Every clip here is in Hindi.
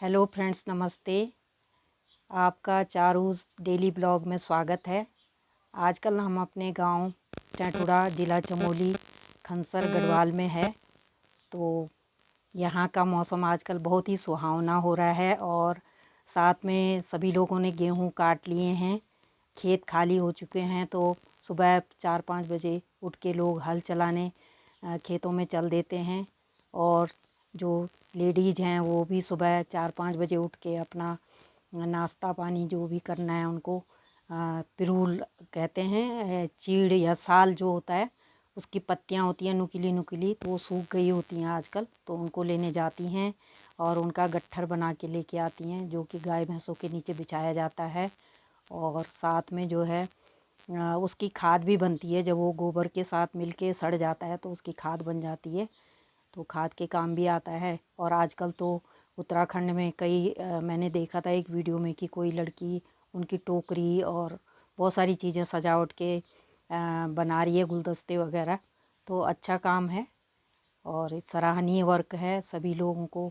हेलो फ्रेंड्स, नमस्ते। आपका चारूज़ डेली ब्लॉग में स्वागत है। आजकल हम अपने गांव टेटुड़ा, ज़िला चमोली, खनसर गढ़वाल में है। तो यहाँ का मौसम आजकल बहुत ही सुहावना हो रहा है और साथ में सभी लोगों ने गेहूं काट लिए हैं, खेत खाली हो चुके हैं। तो सुबह 4-5 बजे उठ के लोग हल चलाने खेतों में चल देते हैं और जो लेडीज़ हैं वो भी सुबह 4-5 बजे उठ के अपना नाश्ता पानी जो भी करना है उनको पिरूल कहते हैं, चीड़ या साल जो होता है उसकी पत्तियां होती हैं नुकीली नुकीली, तो वो सूख गई होती हैं आजकल, तो उनको लेने जाती हैं और उनका गट्ठर बना के लेके आती हैं, जो कि गाय भैंसों के नीचे बिछाया जाता है। और साथ में जो है उसकी खाद भी बनती है। जब वो गोबर के साथ मिल के सड़ जाता है तो उसकी खाद बन जाती है, तो खाद के काम भी आता है। और आजकल तो उत्तराखंड में कई मैंने देखा था एक वीडियो में कि कोई लड़की उनकी टोकरी और बहुत सारी चीज़ें सजावट के बना रही है, गुलदस्ते वगैरह। तो अच्छा काम है और सराहनीय वर्क है। सभी लोगों को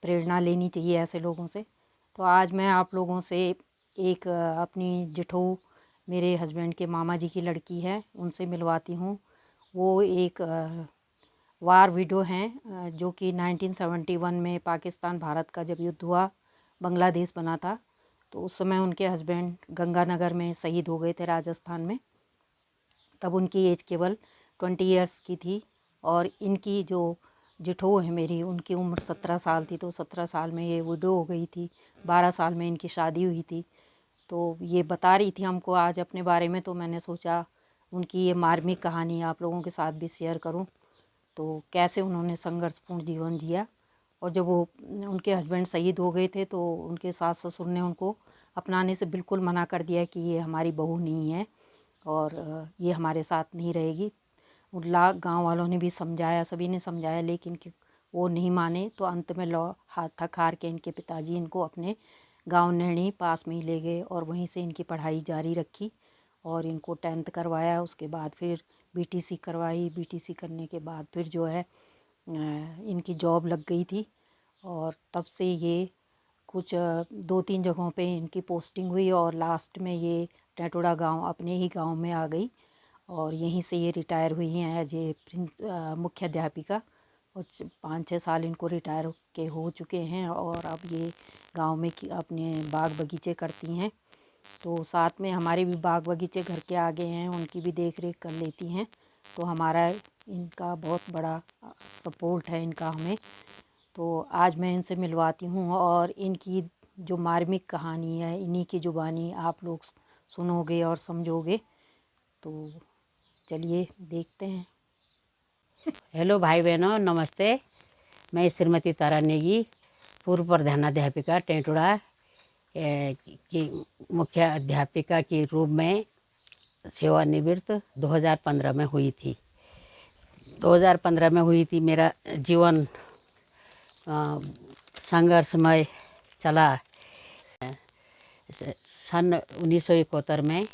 प्रेरणा लेनी चाहिए ऐसे लोगों से। तो आज मैं आप लोगों से एक अपनी जिठू, मेरे हस्बैंड के मामा जी की लड़की है, उनसे मिलवाती हूँ। वो एक वार विडो हैं, जो कि 1971 में पाकिस्तान भारत का जब युद्ध हुआ, बांग्लादेश बना था, तो उस समय उनके हस्बैंड गंगानगर में शहीद हो गए थे, राजस्थान में। तब उनकी एज केवल 20 ईयर्स की थी और इनकी जो जिठो है मेरी, उनकी उम्र 17 साल थी। तो 17 साल में ये विडो हो गई थी, 12 साल में इनकी शादी हुई थी। तो ये बता रही थी हमको आज अपने बारे में, तो मैंने सोचा उनकी ये मार्मिक कहानी आप लोगों के साथ भी शेयर करूं। तो कैसे उन्होंने संघर्षपूर्ण जीवन जिया, और जब वो उनके हस्बैंड शहीद हो गए थे तो उनके सास ससुर ने उनको अपनाने से बिल्कुल मना कर दिया कि ये हमारी बहू नहीं है और ये हमारे साथ नहीं रहेगी। उन गाँव वालों ने भी समझाया, सभी ने समझाया, लेकिन कि वो नहीं माने। तो अंत में हाथ थक हार के इनके पिताजी इनको अपने गांव नैणी पास में ही ले गए और वहीं से इनकी पढ़ाई जारी रखी और इनको 10th करवाया। उसके बाद फिर बीटीसी करवाई। बीटीसी करने के बाद फिर जो है इनकी जॉब लग गई थी और तब से ये कुछ 2-3 जगहों पे इनकी पोस्टिंग हुई और लास्ट में ये टेटुड़ा गांव, अपने ही गांव में आ गई और यहीं से ये रिटायर हुई हैं एज ए मुख्य अध्यापिका। और 5-6 साल इनको रिटायर के हो चुके हैं और अब ये गांव में अपने बाग बगीचे करती हैं। तो साथ में हमारे भी बाग बगीचे घर के आगे हैं, उनकी भी देख रेख कर लेती हैं। तो हमारा इनका बहुत बड़ा सपोर्ट है इनका हमें। तो आज मैं इनसे मिलवाती हूँ और इनकी जो मार्मिक कहानी है इन्हीं की ज़ुबानी आप लोग सुनोगे और समझोगे। तो चलिए देखते हैं। हेलो भाई बहनों, नमस्ते। मैं श्रीमती तारा नेगी, पूर्व प्रधानाध्यापिका टेटुड़ा की मुख्य अध्यापिका के रूप में सेवानिवृत्त 2015 में हुई थी। 2015 में हुई थी। मेरा जीवन संघर्षमय चला। सन 1971 में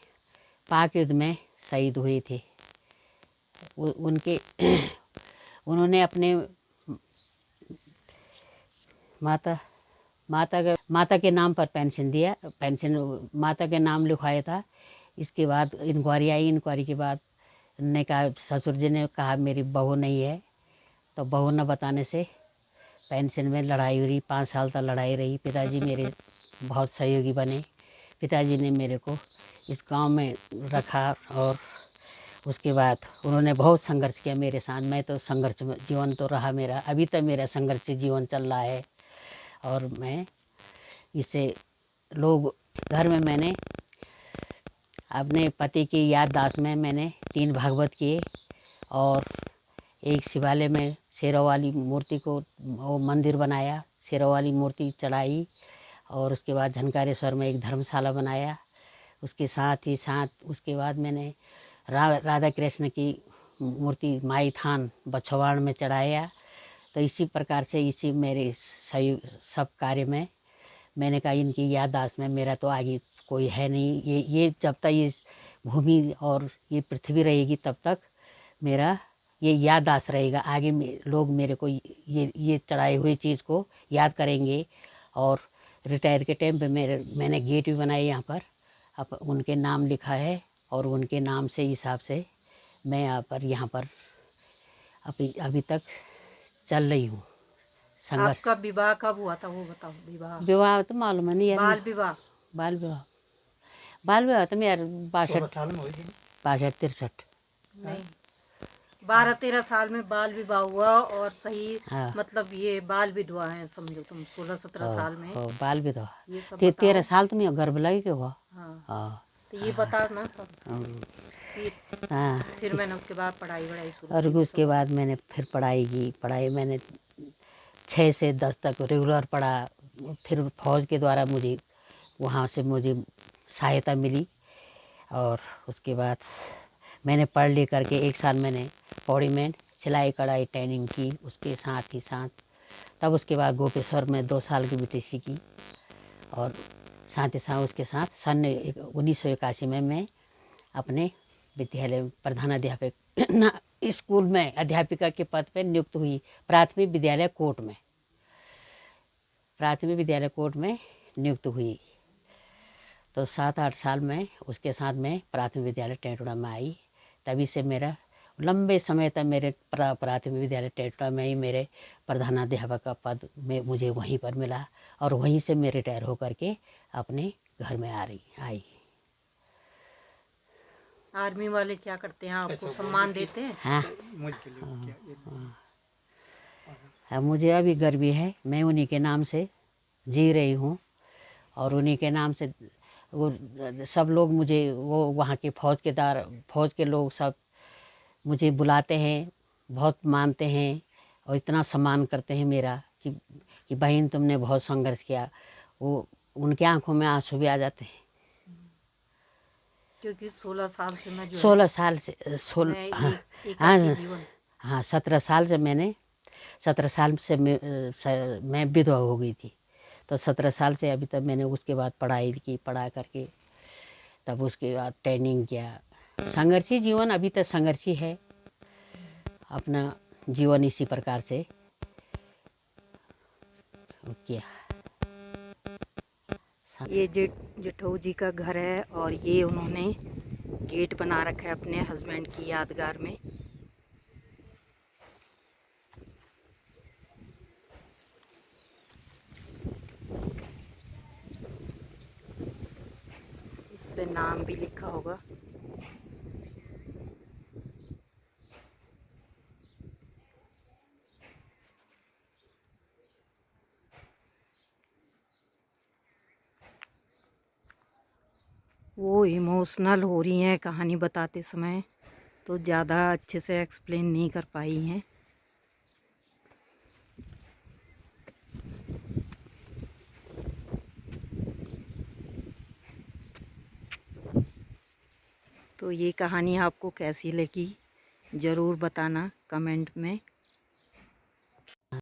पाक युद्ध में शहीद हुई थी। उनके उन्होंने अपने माता के नाम पर पेंशन दिया। पेंशन माता के नाम लिखवाया था। इसके बाद इंक्वायरी आई। इंक्वायरी के बाद ने कहा, ससुर जी ने कहा मेरी बहू नहीं है। तो बहू न बताने से पेंशन में लड़ाई हुई। 5 साल तक लड़ाई रही। पिताजी मेरे बहुत सहयोगी बने। पिताजी ने मेरे को इस गांव में रखा और उसके बाद उन्होंने बहुत संघर्ष किया मेरे साथ। मैं तो संघर्ष जीवन तो रहा मेरा, अभी तक मेरा संघर्ष जीवन चल रहा है। और मैं इसे लोग घर में मैंने अपने पति की याददाश्त में मैंने 3 भागवत किए और एक शिवालय में शेरों वाली मूर्ति को वो मंदिर बनाया, शेरों वाली मूर्ति चढ़ाई और उसके बाद झनकारेश्वर में एक धर्मशाला बनाया। उसके साथ ही साथ उसके बाद मैंने राधा कृष्ण की मूर्ति माई थान बछवाड़ में चढ़ाया। तो इसी प्रकार से इसी मेरे सब कार्य में मैंने कहा इनकी याददाश्त में मेरा तो आगे कोई है नहीं। ये जब तक ये भूमि और ये पृथ्वी रहेगी तब तक मेरा ये याददाश्त रहेगा। आगे लोग मेरे को ये चढ़ाई हुई चीज़ को याद करेंगे और रिटायर के टाइम पे मैंने गेट भी बनाई यहाँ पर, अब उनके नाम लिखा है और उनके नाम से हिसाब से मैं यहाँ पर अभी तक चल रही हूँ संघर्ष। आपका विवाह कब हुआ था वो बताओ। विवाह तो मालूम है नहीं यार। बाल विवाह बाल विवाह तो मैं यार 62 63 नहीं, 12-13 साल में बाल विवाह हुआ और सही। हाँ। मतलब ये बाल विधवा है समझो तुम, 16-17 साल में बाल विधवा ये सब 13 बताओ। साल तो मैं गर्भ लगी के हुआ। हाँ, हाँ तो ये बताओ ना सब। हाँ। फिर मैंने उसके बाद पढ़ाई शुरू और की। उसके बाद मैंने फिर पढ़ाई की। पढ़ाई मैंने 6 से 10 तक रेगुलर पढ़ा। फिर फौज के द्वारा मुझे वहाँ से मुझे सहायता मिली और उसके बाद मैंने पढ़ लिख करके 1 साल मैंने पौड़ी में सिलाई कढ़ाई ट्रेनिंग की। उसके साथ ही साथ तब उसके बाद गोपेश्वर में 2 साल की बीटीसी की और साथ ही साथ उसके साथ सन 1981 में मैं अपने विद्यालय प्रधानाध्यापक स्कूल में अध्यापिका के पद पर नियुक्त हुई। प्राथमिक विद्यालय कोट में नियुक्त हुई। तो 7-8 साल में उसके साथ मैं प्राथमिक विद्यालय टेटुड़ा में आई। तभी से मेरा लंबे समय तक मेरे प्राथमिक विद्यालय टेटुड़ा में ही मेरे प्रधानाध्यापक का पद में मुझे वहीं पर मिला और वहीं से मैं रिटायर होकर के अपने घर में आई। आर्मी वाले क्या करते हैं, आपको सम्मान देते हैं? हाँ, हाँ मुझे अभी गर्व है। मैं उन्हीं के नाम से जी रही हूँ और उन्हीं के नाम से वो सब लोग मुझे वो वहाँ के फौज के लोग सब मुझे बुलाते हैं, बहुत मानते हैं और इतना सम्मान करते हैं मेरा कि बहन तुमने बहुत संघर्ष किया। वो उनके आंखों में आंसू भी आ जाते हैं। क्योंकि 16 साल से मैं 16 साल से हाँ 17 साल से मैंने 17 साल से मैं विधवा हो गई थी। तो 17 साल से अभी तक मैंने उसके बाद पढ़ाई की। पढ़ा करके तब उसके बाद ट्रेनिंग किया। संघर्षी जीवन अभी तक संघर्षी है। अपना जीवन इसी प्रकार से किया। ये जेठऊ जी का घर है और ये उन्होंने गेट बना रखा है अपने हस्बैंड की यादगार में। इस पे नाम भी लिखा होगा। वो इमोशनल हो रही हैं कहानी बताते समय, तो ज़्यादा अच्छे से एक्सप्लेन नहीं कर पाई हैं। तो ये कहानी आपको कैसी लगी ज़रूर बताना कमेंट में।